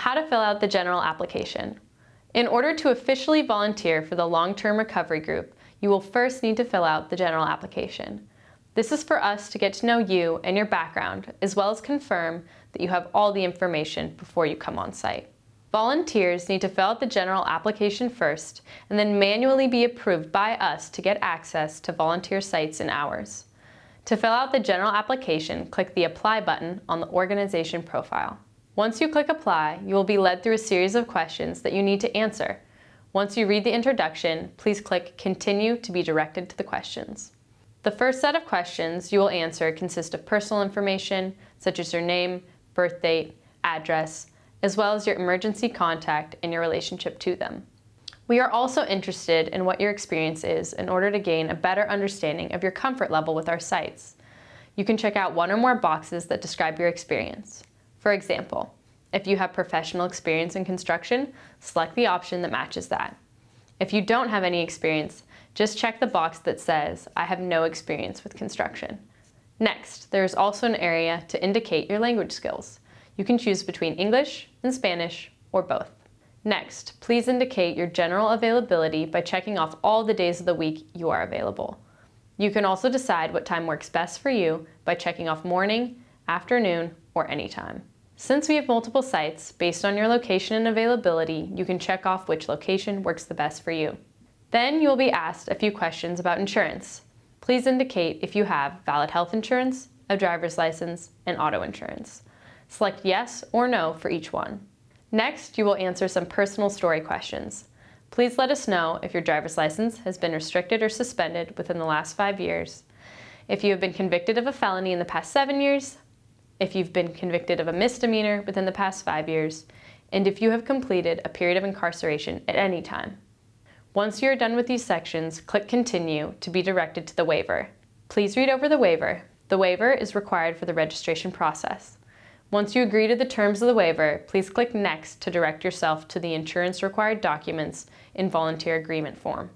How to fill out the general application. In order to officially volunteer for the long-term recovery group, you will first need to fill out the general application. This is for us to get to know you and your background, as well as confirm that you have all the information before you come on site. Volunteers need to fill out the general application first and then manually be approved by us to get access to volunteer sites and hours. To fill out the general application, click the Apply button on the organization profile. Once you click Apply, you will be led through a series of questions that you need to answer. Once you read the introduction, please click Continue to be directed to the questions. The first set of questions you will answer consist of personal information, such as your name, birth date, address, as well as your emergency contact and your relationship to them. We are also interested in what your experience is in order to gain a better understanding of your comfort level with our sites. You can check out one or more boxes that describe your experience. For example, if you have professional experience in construction, select the option that matches that. If you don't have any experience, just check the box that says, I have no experience with construction. Next, there is also an area to indicate your language skills. You can choose between English and Spanish, or both. Next, please indicate your general availability by checking off all the days of the week you are available. You can also decide what time works best for you by checking off morning, afternoon, or anytime. Since we have multiple sites, based on your location and availability, you can check off which location works the best for you. Then you will be asked a few questions about insurance. Please indicate if you have valid health insurance, a driver's license, and auto insurance. Select yes or no for each one. Next, you will answer some personal story questions. Please let us know if your driver's license has been restricted or suspended within the last 5 years, if you have been convicted of a felony in the past 7 years, if you've been convicted of a misdemeanor within the past 5 years, and if you have completed a period of incarceration at any time. Once you are done with these sections, click Continue to be directed to the waiver. Please read over the waiver. The waiver is required for the registration process. Once you agree to the terms of the waiver, please click Next to direct yourself to the insurance required documents in volunteer agreement form.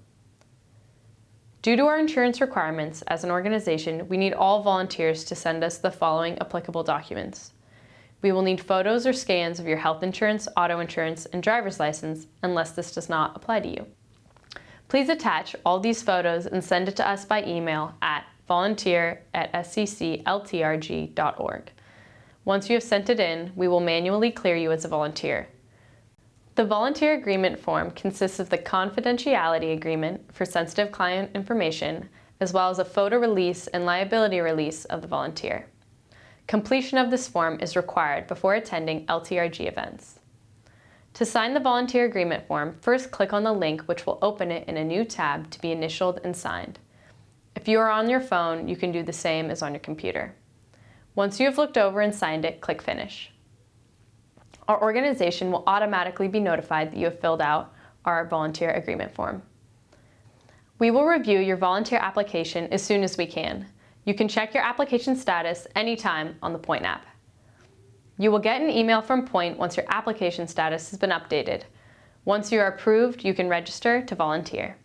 Due to our insurance requirements as an organization, we need all volunteers to send us the following applicable documents. We will need photos or scans of your health insurance, auto insurance, and driver's license, unless this does not apply to you. Please attach all these photos and send it to us by email at volunteer@sccltrg.org. Once you have sent it in, we will manually clear you as a volunteer. The volunteer agreement form consists of the confidentiality agreement for sensitive client information, as well as a photo release and liability release of the volunteer. Completion of this form is required before attending LTRG events. To sign the volunteer agreement form, first click on the link which will open it in a new tab to be initialed and signed. If you are on your phone, you can do the same as on your computer. Once you have looked over and signed it, click Finish. Our organization will automatically be notified that you have filled out our volunteer agreement form. We will review your volunteer application as soon as we can. You can check your application status anytime on the Point app. You will get an email from Point once your application status has been updated. Once you are approved, you can register to volunteer.